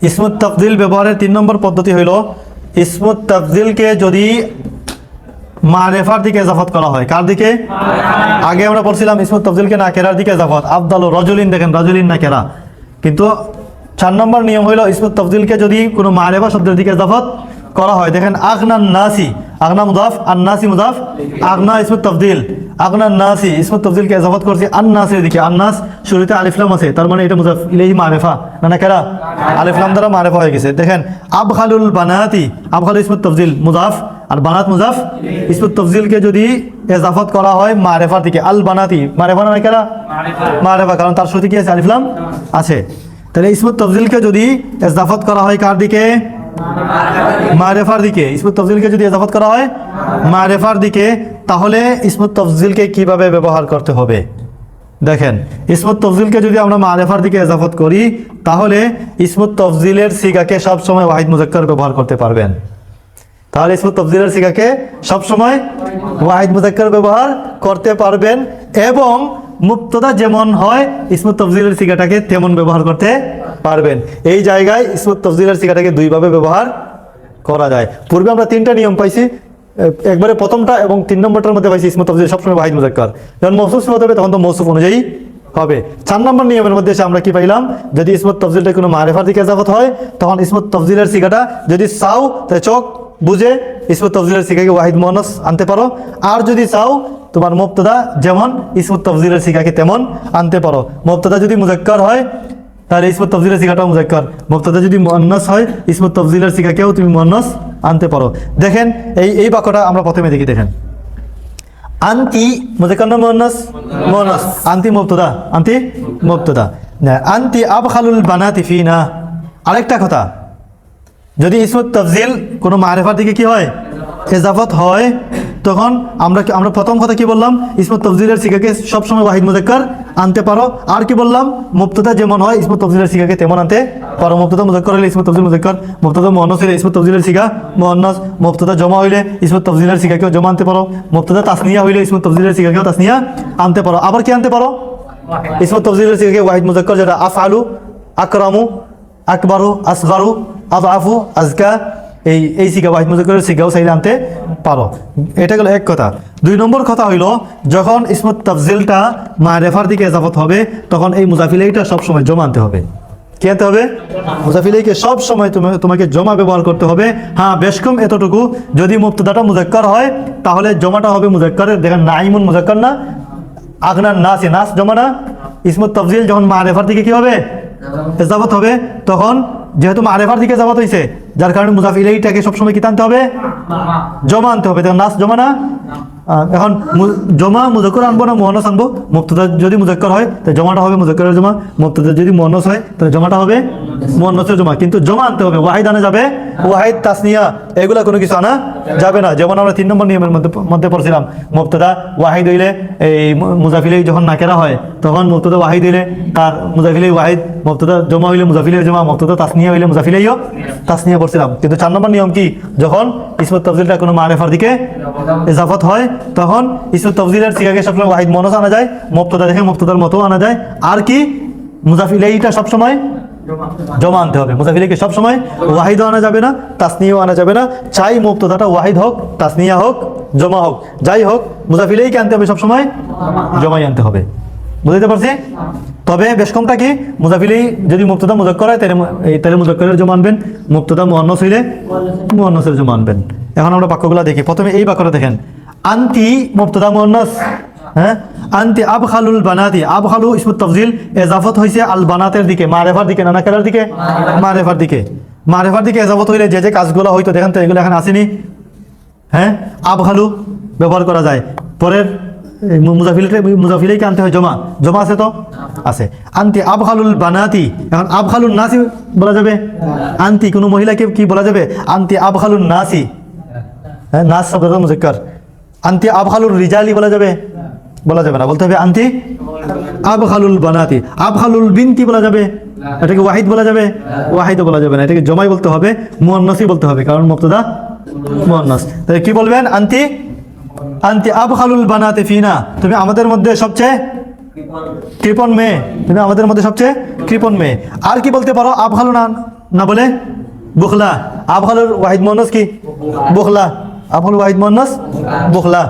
ইসমুত তাফজিল ব্যবহারের 3 নম্বর পদ্ধতি হইল ইসমুত তাফজিলকে যদি মারেফার দিকে ইজাফত করা হয়। কার দিকে? আগে আমরা পড়ছিলাম ইসমুত তাফজিলকে নাকেরার দিকে ইজাফত। আফদালু রাজুলিন, দেখেন রাজুলিন নাকেরা। কিন্তু 4 নম্বর নিয়ম হইল ইসমুত তাফজিলকে যদি কোনো মারেফা শব্দের দিকে ইজাফত করা হয়। দেখেন আগনান নাসি, আগনা মুদাফ, আন নাসি মুদাফ, আগনা ইসমুত তাফজিল, আগনান নাসি ইসমুত তাফজিলকে ইজাফত করছি আন নাসের দিকে। আন নাস শুরুতে আলিফ লাম আছে, তার মানে এটা মুদাফ ইলাইহি মারেফা না নাকেরা, আলিফ লাম দ্বারা মারেফা হয়ে গেছে। দেখেন আবখালুল বানাতি, আবখালু ইসমুত তাফজিল মুদাফ আর বানাত মুজাফ। ইসমুত তাফজিলকে যদি ইজাফত করা হয় মারেফার দিকে, আল বানাতি মারেফা না নাকেরা, মারেফা, কারণ তার শুরুতে কি আছে? আলিফ লাম আছে। তাহলে ইসমুত তাফজিলকে যদি ইজাফত করা হয় কার দিকে? মারেফার দিকে। ইসমুত তাফজিলকে যদি ইজাফত করা হয় মারেফার দিকে, তাহলে ইসমুত তাফজিলকে কিভাবে ব্যবহার করতে হবে? দেখেন ইসমুত তাফজিলকে যদি আমরা মারেফার দিকে ইজাফত করি তাহলে ইসমুত তাফজিলের সিগাকে সব সময় ওয়াহিদ মুজাক্কার ব্যবহার করতে পারবেন। তাহলে ইসমুত তাফজিলের সিগাকে সব সময় ওয়াহিদ মুজাক্কার ব্যবহার করতে পারবেন এবং মুবতাদা যেমন হয় ইসমুত তাফজিলের সিগাটাকে তেমন ব্যবহার করতে পারবেন। এই জায়গায় ইসমুত তাফজিলের সিগাটাকে 2 ভাবে ব্যবহার করা যায়। পূর্বে আমরা 3টা নিয়ম পাইছি, একবারে প্রথমটা এবং 3 নম্বরটার মধ্যে পাইছি ইসমুত তাফজিল সবসময় ওয়াহিদ মুজাক্কার। যখন মওসুফ হতে হবে তখন তো মওসুফ অনুযায়ী হবে। 4 নম্বর নিয়মের মধ্যে এসে আমরা কি পাইলাম? যদি ইসমুত তাফজিলটা কোনো মারেফার দিকে ইজাফত হয় তখন ইসমুত তাফজিলের সিগাটা যদি চাও তাহলে চোখ বুঝে ইসমুত তাফজিলের সিগাকে ওয়াহিদ মুআন্নাস আনতে পারো, আর যদি চাও তোমার মুবতাদা যেমন ইসমুত তাফজিলের সিগাকে তেমন আনতে পারো। মুবতাদা যদি মুজাক্কার হয় তাহলে ইসমুত তাফজিলের সিগাটাও মুজাক্কার, মুবতাদা যদি মুআন্নাস হয় ইসমুত তাফজিলের সিগাকেও তুমি মুআন্নাস আনতে পারো। দেখেন এই বাক্যটা আমরা প্রথমে দেখি। দেখেন আনতি মুজাক্কার না মুআন্নাস? মুআন্নাস। আনতি মুবতাদা, আনতি মুবতাদা। আনতি আবখালুল বানাতি ফিনা। আরেকটা কথা, যদি ইসমুত তাফজিল কোনো মারেফার দিকে কি হয়? ইজাফত হয়, তখন আমরা প্রথম কথা কি বললাম? ইসমুত তাফজিলের সিগাকে সবসময় ওয়াহিদ মুজাক্কার আনতে পারো। আর কি বললাম? মুবতাদা যেমন হয় ইসমুত তাফজিলের সিগাকে তেমন আনতে পারো। মুবতাদা মুজাক্কার হইলে ইসমুত তাফজিল মুজাক্কার, মুবতাদা মুআন্নাস হইলে ইসমুত তাফজিলের সিগা মুআন্নাস, মুবতাদা জমা হইলে ইসমুত তাফজিলের সিগাকেও জমা আনতে পারো, মুবতাদা তাসনিয়া হইলে ইসমুত তাফজিলের সিগাকেও তাসনিয়া আনতে পারো। আবার কি আনতে পারো? ইসমুত তাফজিলের সিগাকে ওয়াহিদ মুজাক্কার, যেটা আফআলু, আকরামু, আকবারু, আসগারু, আযআফু, আযকা, এই সিগা ওয়াহিদ মুজাক্কারের সিগাও চাইলে আনতে পারো। এটা গেল এক কথা। 2 নম্বর কথা হইল যখন ইসমুত তাফজিলটা মারেফার দিকে ইজাফত হবে তখন এই মুজাফিলাইটা সব সময় জমা আনতে হবে। কি আনতে হবে? মুজাফিলাইকে সব সময় তোমাকে জমা ব্যবহার করতে হবে। হ্যাঁ, বেশ কম এতটুকু, যদি মুবতাদাটা মুজাক্কার হয় তাহলে জমাটা হবে মুজাক্কারের। দেখেন নাইমুন মুজাক্কার না, আগনান নাসি, নাস জমা না। ইসমুত তাফজিল যখন মারেফার দিকে কি হবে? ইজাফত হবে, তখন যেহেতু মারেফার দিকে ইজাফত হইছে যার কারণে মুজাফ ইলাইহিটাকে সবসময় কি আনতে হবে? জমা আনতে হবে। দেখেন নাস জমা না। এখন জমা মুজাক্কার আনবো না মুআন্নাস আনবো? মুবতাদা যদি মুজাক্কার হয় তাহলে জমাটা হবে মুজাক্কারের জমা, মুবতাদা যদি মুআন্নাস হয় তাহলে জমাটা হবে মুআন্নাসের জমা। কিন্তু জমা আনতে হবে, ওয়াহিদ আনা যাবে, ওয়াহিদ তাসনিয়া এগুলা কোনো কিছু আনা যাবে না। যেমন আমরা 3 নম্বর নিয়মের মধ্যে পড়ছিলাম, মুবতাদা ওয়াহিদ হইলে এই মুজাফ ইলাইহি যখন নাকেরা হয় তখন মুবতাদা ওয়াহিদ হইলে তার মুজাফ ইলাইহি ওয়াহিদ, মুবতাদা জমা হইলে মুজাফ ইলাইহি জমা, মুবতাদা তাসনিয়া হইলে মুজাফ ইলাইহিও তাসনিয়া পড়ছিলাম। কিন্তু 4 নম্বর নিয়ম কি? যখন ইসমুত তাফজিলটা কোনো মারেফার দিকে ইজাফত হয় তখন ইসমুত তাফজিলের সিগাকে সবসময় ওয়াহিদ মুআন্নাস আনা যায়, মুবতাদা দেখে মুবতাদার মতো আনা যায়। আর কি? মুজাফ ইলাইহিটা সবসময় জমা আনতে হবে। মুজাফ ইলাইহিকে সবসময় ওয়াহিদও আনা যাবে না, তাসনিয়াও আনা যাবে না। চাই মুবতাদাটা ওয়াহিদ হোক, তাসনিয়া হোক, জমা হোক, যাই হোক মুজাফ ইলাইহিকে আনতে হবে সবসময় জমাই আনতে হবে। বুঝতে পারছি? তবে বেশ কমটা কি? মুজাফ ইলাইহি যদি মুবতাদা মুজাক্কার হয় তাহলে মুজাক্কারের জমা আনবেন, মুবতাদা মুআন্নাস হইলে মুআন্নাসের জমা আনবেন। এখন আমরা বাক্যগুলো দেখি। প্রথমে এই বাক্যটা দেখেন, আনতি মুবতাদা মুআন্নাস, হ্যাঁ, আনতি আবখালুল বানাতি। আবখালু ইসমুত তাফজিল ইজাফত হইছে আল বানাতের দিকে, মারেফার দিকে না নাকেরার দিকে? মারেফার দিকে। মারেফার দিকে ইজাফত হইলে যে কাজগুলো হইতো দেখেন তো এগুলো এখন আসেনি। হ্যাঁ, আবখালু ব্যবহার করা যায়। পরের মুজাফিলাইকে আনতে হয় জমা, জমা আছে তো? আছে। আনতি আবখালুল বানাতি, এখন আবখালুন নাসি বলা যাবে? আনতি কোনো মহিলাকে কি বলা যাবে? আনতি আবখালুন নাসি, হ্যাঁ, নাস শব্দটা মুজাক্কার। আনতি আবখালুর রিজালি বলা যাবে? বলা যাবে না, বলতে হবে আনতি আবখালুল বানাতি। আবখালুল বিনতি বলা যাবে? এটাকে ওয়াহিদ বলা যাবে? ওয়াহিদও বলা যাবে না, এটাকে জমাই বলতে হবে, মুআন্নাসই বলতে হবে, কারণ মুবতাদা মুআন্নাস। তাহলে কি বলবেন? আনতি আনতি আবখালুল বানাতি ফিনা, তুমি আমাদের মধ্যে সবচেয়ে কৃপণ মেয়ে, তুমি আমাদের মধ্যে সবচেয়ে কৃপণ মেয়ে। আর কি বলতে পারো? আবখালুন না বলে বুখলা। আবখালুর ওয়াহিদ মুয়ান্নাস কি? বুখলা। আবখালুর ওয়াহিদ মুয়ান্নাস বুখলা।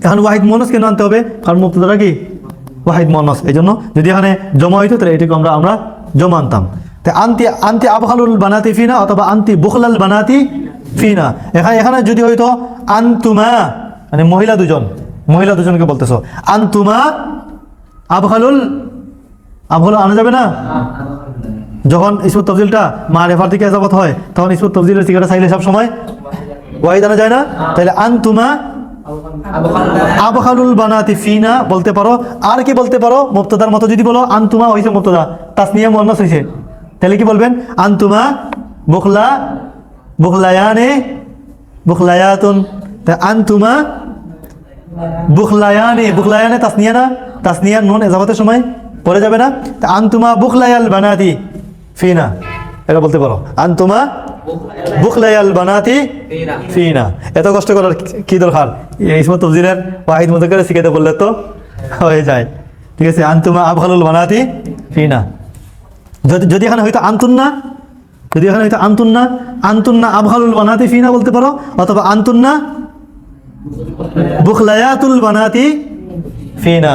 এখন ওয়াহিদ মুয়ান্নাস কেন আনতে হবে? কারণ মুবতাদাটা কি? ওয়াহিদ মুয়ান্নাস। এই জন্য যদি এখানে জমা হইতো তাহলে এটাকে আমরা জমা আনতাম। তাই আনতি আবখালুল বানাতি ফিনা অথবা আনতি বুখলাল বানাতি ফিনা। এখানে যদি হইতো আনতুমা, মানে মহিলা দুজনকে বলতেছো, আনতুমা আবখালুল আনা যাবে না। যখন ইসমুত তাফজিলটা মারিফার দিকে ইজাফত হয় তখন ইসমুত তাফজিলের সিগাটা চাইলে সব সময় ওয়াহিদ আনা যায় না। তাহলে আনতুমা আবখালুল বানাতি ফিনা বলতে পারো। আর কি বলতে পারো? মুবতাদার মতো যদি বলো, আনতুমা হইছে মুবতাদা, তাসনিয়া মুয়ান্নাস হইছে, তাহলে কি বলবেন? আনতুমা বুখলায়ানে বুখলায়াতুন। তা আনতুমা বুখলায়ানে তাসনিয়া না, তাসনিয়া নুন ইজাফতের সময় পড়ে যাবে না। তা আনতুমা বুখলায়াল বানাতি ফিনা, এটা বলতে পারো। আনতুমা বুখলায়াল বানাতি ফিনা। এত কষ্ট করার কি দরকার? ইসমুত তাফজিলের ওয়াহিদ মুযাক্কার শিখাতে বললে তো হয়ে যায়। ঠিক আছে, আনতুমা আবখালুল বানাতি ফিনা। যদি এখানে হয়তো আনতুন্না, আনতুন্না আবখালুল বানাতি ফিনা বলতে পারো, অথবা আনতুন্না বুখলায়াতুল বানাতি ফিনা।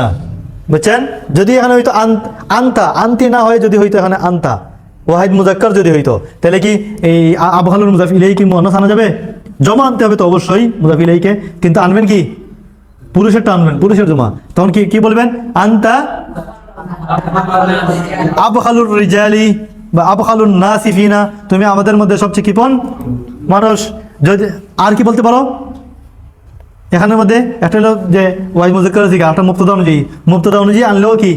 বুঝছেন? যদি এখানে হয়তো আনতি না হয়, যদি হয়তো এখানে আনতা ওয়াহিদ মুযাক্কার যদি হইতো, তাহলে কি এই আবখালুল মুযাফ ইলাইহি কি মুয়ান্নাস আনা যাবে? জমা আনতে হবে তো অবশ্যই মুযাফ ইলাইহিকে, কিন্তু আনবেন কি? পুরুষেরটা আনবেন, পুরুষের জমা। তখন কি বলবেন? আনতা আবখালুর রিজালি বা আবখালুন নাসি ফিনা, তুমি আমাদের মধ্যে সবচেয়ে কৃপণ মানুষ। যদি আর কি বলতে পারো? এখানের মধ্যে একটা হলো যে ওয়াহিদ মুযাক্কার থেকে একটা মুবতাদা অনুযায়ী আনলেও কি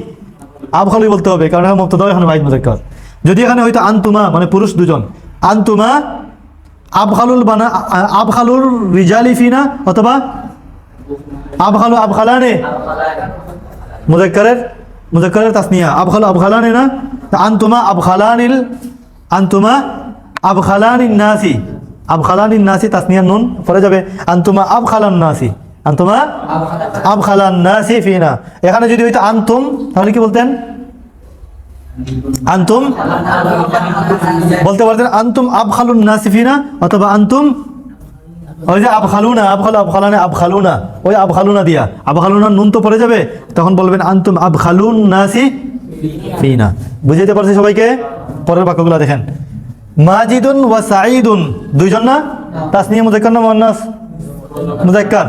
আবখালুই বলতে হবে, কারণ মুবতাদা এখানে ওয়াহিদ মুযাক্কার। যদি এখানে হয়তো আনতুমা মানে পুরুষ দুজন, আনতুমা আবখালুর রিজালি ফিনা অথবা আবখালানে মুযাক্কারের তাসনিয়া আবখালানে না। আনতুমা আবখালানিন নাসি তাসনিয়া নুন পড়ে যাবে। আনতুমা আবখালান নাসি ফিনা। এখানে যদি হইতো আনতুম, তাহলে কি বলতেন? আনতুম বলতে পারতেন আনতুম আবখালুন নাসি ফিনা, অথবা আনতুম ওই যে আবখালুনা ওই আবখালুনা দিয়া আবখালুনা নুন তো পড়ে যাবে, তখন বলবেন আনতুম আবখালুন নাসি ফিনা। বুঝাইতে পারছি সবাইকে? পরের বাক্যগুলো দেখেন। মাজিদুন ওয়া সাঈদুন দুইজন না? তাসনিয়া মুযাক্কার না মুয়ান্নাস? মুযাক্কার।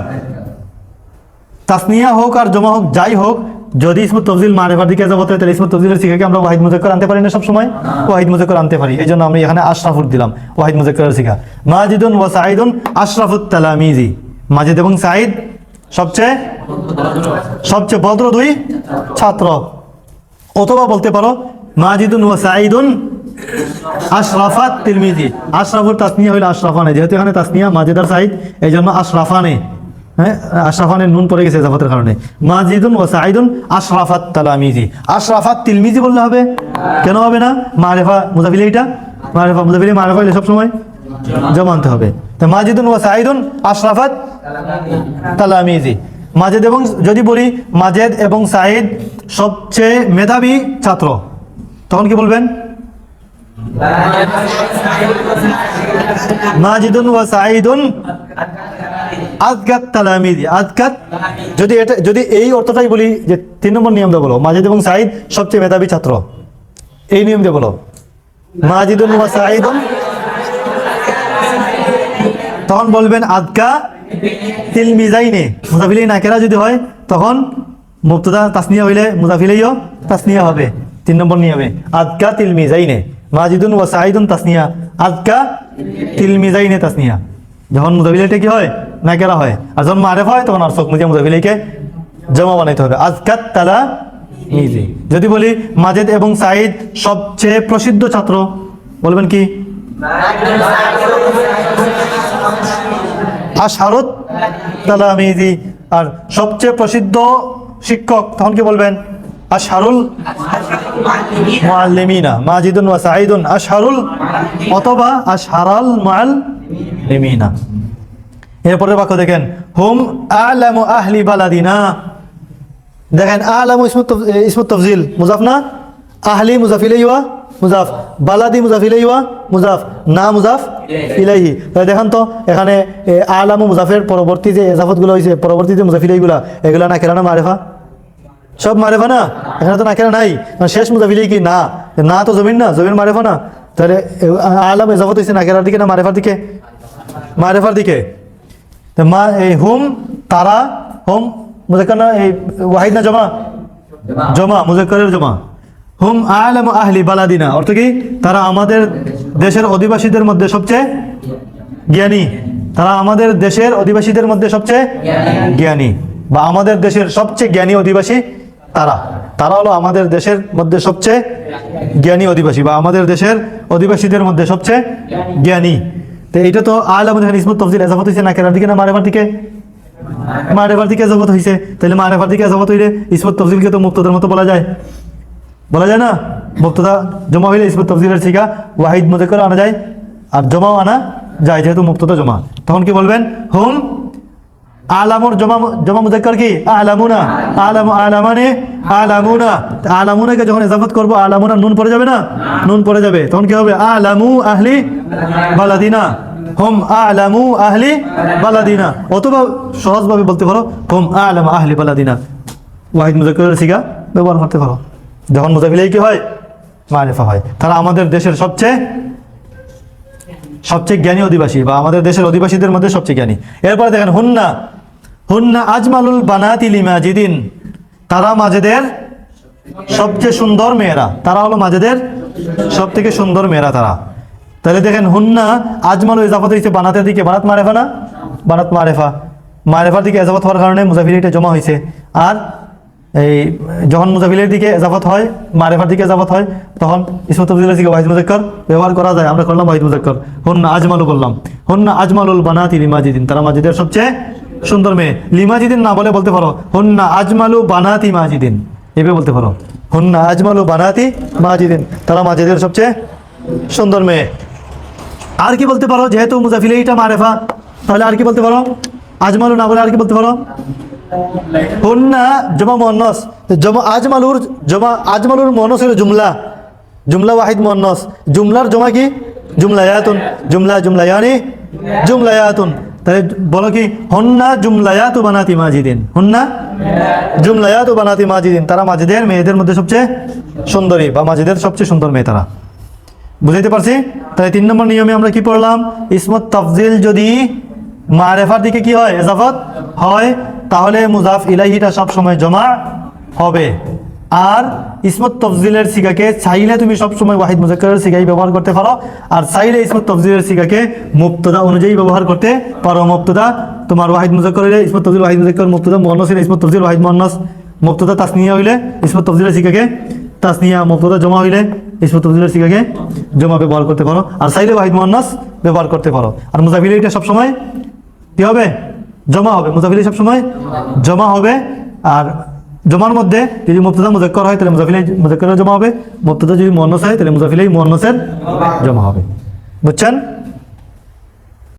তাসনিয়া হোক আর জমা হোক যাই হোক, যদি ইসমুত তাফজিল মারিফার দিকে ইজাফত হয় তাহলে ইসমুত তাফজিলের সিগাকে আমরা ওয়াহিদ মুযাক্কার আনতে পারি না সব সময়? ওয়াহিদ মুযাক্কার আনতে পারি। এই জন্য আমরা এখানে আশরাফুর দিলাম ওয়াহিদ মুযাক্কারের সিগা। মাজিদুন ওয়া সাঈদুন আশরাফুত তালামিজি। মাজিদ এবং সাঈদ সবচেয়ে ভদ্র দুই ছাত্র। অথবা বলতে পারো মাজিদুন ওয়া সাঈদুন আশরাফাত তিরমিজি। আশরাফুর তাসনিয়া হইল আশরাফানে, যেহেতু এখানে তাসনিয়া মাজিদ আর সাঈদ, এই জন্য আশরাফানে, হ্যাঁ আশরাফানের নুন পড়ে গেছে ইজাফতের কারণে। মাজিদুন ওয়া সাঈদুন আশরাফাত তালামিজি। আশরাফাত তিলমিজি বললে হবে? কেন হবে না? মারিফা মুযাফ ইলাইহিটা মারিফা হইলে সবসময় জমা আনতে হবে। তো মাজিদুন ওয়া সাঈদুন আশরাফাত তালামিজি। মাজেদ এবং যদি বলি মাজেদ এবং সাঈদ সবচেয়ে মেধাবী ছাত্র, তখন কি বলবেন? মাজিদুন ওয়া সাঈদুন আযকাত তালামিজি। আযকাত যদি এই অর্থটাই বলি, যে 3 নম্বর নিয়ম দিয়ে বলো মাজেদ এবং সাঈদ সবচেয়ে মেধাবী ছাত্র, এই নিয়ম দিয়ে বলো মাজিদুন ওয়া সাঈদুন, তখন বলবেন আযকা তিলমিজাইনে। মুযাফ ইলাইহি নাকিরা যদি হয় তখন মুবতাদা তাসনিয়া হইলে মুযাফ ইলাইহিও তাসনিয়া হবে। 3 নম্বর নিয়মে আযকা তিলমিজাইনে। মাজিদুন ওয়া সাঈদুন তাসনিয়া, আযকা তিলমিজাইনে তাসনিয়া। যখন মুযাফ ইলাইহিটা কি হয়? নাকিরা হয়। আর যখন মারিফা হয় তখন আর সব মুযাফ ইলাইহিকে জমা বানাইতে হবে, আযকাত তালামিজি। যদি বলি মাজেদ এবং সাঈদ সবচেয়ে প্রসিদ্ধ ছাত্র, বলবেন কি? আশহারুত তালামিজি। আর সবচেয়ে প্রসিদ্ধ শিক্ষক, তখন কি বলবেন? আশহারুল মুআল্লিমিনা। মাজিদুন ওয়া সাঈদুন আশহারুল অথবা আশহারাল মুআল্লিমিনা। এরপরে বাক্য দেখেন, হুম আ'লামু আহলি বালাদিনা। দেখেন আ'লামু ইসমুত তাফজিল মুযাফ না, আহলি মুযাফ ইলাইহি ওয়া মুজাফ, বালাদি মুজাফ ইলাইহি ওয়া মুজাফ, না মুজাফ ইলাইহি। তাহলে দেখেন তো এখানে আলামু মুজাফের পরবর্তী যে এজাফতগুলো হয়েছে, পরবর্তী যে মুজাফ ইলাইহিগুলো, এগুলো নাকিরা না মারিফা? সব মারিফা না, এখানে তো নাকিরা নাই। শেষ মুজাফ ইলাইহি কি? না তো জমিন না, জমিন মারিফা না। তাহলে আলাম এজাফত হয়েছে নাকিরার দিকে না মারিফার দিকে? মারিফার দিকে। মা এই হুম তারা, হুম মুজাক্কার না, এই ওয়াহিদ না জমা? জমা, মুজাক্কারের জমা। হুম আলামু আহলি বালাদিনা, অর্থ কি? তারা আমাদের দেশের অধিবাসীদের মধ্যে সবচেয়ে জ্ঞানী। তারা আমাদের দেশের অধিবাসীদের মধ্যে সবচেয়ে জ্ঞানী, বা আমাদের দেশের সবচেয়ে জ্ঞানী অধিবাসী তারা। তারা হলো আমাদের দেশের মধ্যে সবচেয়ে জ্ঞানী অধিবাসী, বা আমাদের দেশের অধিবাসীদের মধ্যে সবচেয়ে জ্ঞানী। তো এইটা তো আলামু দেখেন ইসমুত তাফজিল এজাফত হয়েছে নাকিরার দিকে না মারিফার দিকে? মারিফার দিকে এজাফত হয়েছে। তাহলে মারিফার দিকে এজাফত হইলে ইসমুত তাফজিলকে তো মুবতাদার মতো বলা যায়? বলা যায় না? মুবতাদা জমা হইলে ইসমুত তাফজিলের সিগা ওয়াহিদ মুজাক্কার আনা যায়, আর জমাও আনা যায়, যেহেতু মুবতাদা জমা। তখন কি বলবেন? হুম আলামুর জমা, জমা মুজাক্কার কি? আলামুনা, আলামু আলামানে আলামুনা। আলামুনাকে যখন ইজাফত করব আলামুনা নুন পড়ে যাবে না? নুন পড়ে যাবে, তখন কি হবে? আলামু আহলি বালাদিনা, হুম আলামু আহলি বালাদিনা। অথবা সহজভাবে বলতে পারো হুম আলামু আহলি বালাদিনা, ওয়াহিদ মুজাক্কারের সিগা ব্যবহার করতে পারো। যখন মুজাফ ইলাইহি কি হয়? মারিফা হয়। তারা আমাদের দেশের সবচেয়ে জ্ঞানী অধিবাসী, বা আমাদের দেশের অধিবাসীদের মধ্যে সবচেয়ে জ্ঞানী। এরপরে দেখেন হুন্না, হুন্না আজমালুল বানাতি লিমাজিদিন, তারা মাজেদের সবচেয়ে সুন্দর মেয়েরা। তারা হলো মাজেদের সব থেকে সুন্দর মেয়েরা তারা। তাহলে দেখেন হুন্না আজমালু ইজাফত হয়েছে বানাতের দিকে, বানাত মারেফা না? বানাত মারেফা, মারেফার দিকে এজাফত হওয়ার কারণে মুজাফ ইলাইহিটা জমা হয়েছে। আর এই যখন মুজাফ ইলাইহির দিকে এজাফত হয়, মারিফার দিকে এজাফত হয়, তখন ইসমুত তাফজিলের দিকে ওয়াহিদ মুজাক্কার ব্যবহার করা যায়। আমরা করলাম ওয়াহিদ মুজাক্কার, হুন্না আজমালু বললাম। হুন্না আজমালুল বানাতি লিমাজিদিন, তারা মাজিদের সবচেয়ে সুন্দর মেয়ে। লিমাজিদিন না বলে বলতে পারো হুন্না আজমালু বানাতি মাজিদিন, এভাবে বলতে পারো হুন্না আজমালু বানাতি মাজিদিন, তারা মাজিদের সবচেয়ে সুন্দর মেয়ে। আর কি বলতে পারো? যেহেতু মুজাফ ইলাইহিটা মারিফা, তাহলে আর কি বলতে পারো? আজমালু না বলে আর কি বলতে পারো? হুন্না জমা মুয়ান্নাস, জমা আজমালুর মুয়ান্নাস হলো জুমলা, জুমলা ওয়াহিদ মুয়ান্নাস। জুমলার জমা কি? জুমলায়াতুন, জুমলায়ানি জুমলায়াতুন। তাহলে বলো কি? হুন্না জুমলায়াতু বানাতি মাজিদিন, হুন্না জুমলায়াতু বানাতি মাজিদিন, তারা মাজিদের মেয়েদের মধ্যে সবচেয়ে সুন্দরী, বা মাজিদের সবচেয়ে সুন্দর মেয়ে তারা। বুঝাইতে পারছি? তাহলে 3 নম্বর নিয়মে আমরা কি পড়লাম? ইসমুত তাফজিল যদি মারিফার দিকে কি হয়? এজাফত হয়, তাহলে মুজাফ ইলাইহিটা সব সময় জমা হবে। আর ইসমুত তাফজিলের সিগাকে চাইলে তুমি সব সময় ওয়াহিদ মুজাক্কারের সিগাই ব্যবহার করতে পারো, আর চাইলে ইসমুত তাফজিলের সিগাকে মুবতাদা অনুযায়ী ব্যবহার করতে পারো। মুবতাদা তোমার ওয়াহিদ মুজাক্কারের ইসমুত তাফজিল ওয়াহিদ মুজাক্কার, মুবতাদা মুয়ান্নাস হইলে ইসমুত তাফজিল ওয়াহিদ মুয়ান্নাস, মুবতাদা তাসনিয়া হইলে ইসমুত তাফজিলের সিগাকে তাসনিয়া, মুবতাদা জমা হইলে ইসমুত তাফজিলের সিগাকে জমা ব্যবহার করতে পারো, আর চাইলে ওয়াহিদ মুয়ান্নাস ব্যবহার করতে পারো। আর মুজাফ ইলাইহিটা সব সময় কি হবে? জমা হবে। মুজাফ ইলাইহি সবসময় জমা হবে। আর জমার মধ্যে যদি মুবতাদা মুজাক্কার হয় তাহলে মুজাফ ইলাইহি মুজাক্কারের জমা হবে, মুবতাদা যদি মুয়ান্নাস হয় তাহলে মুজাফ ইলাইহি মুয়ান্নাসের জমা হবে। বুঝছেন?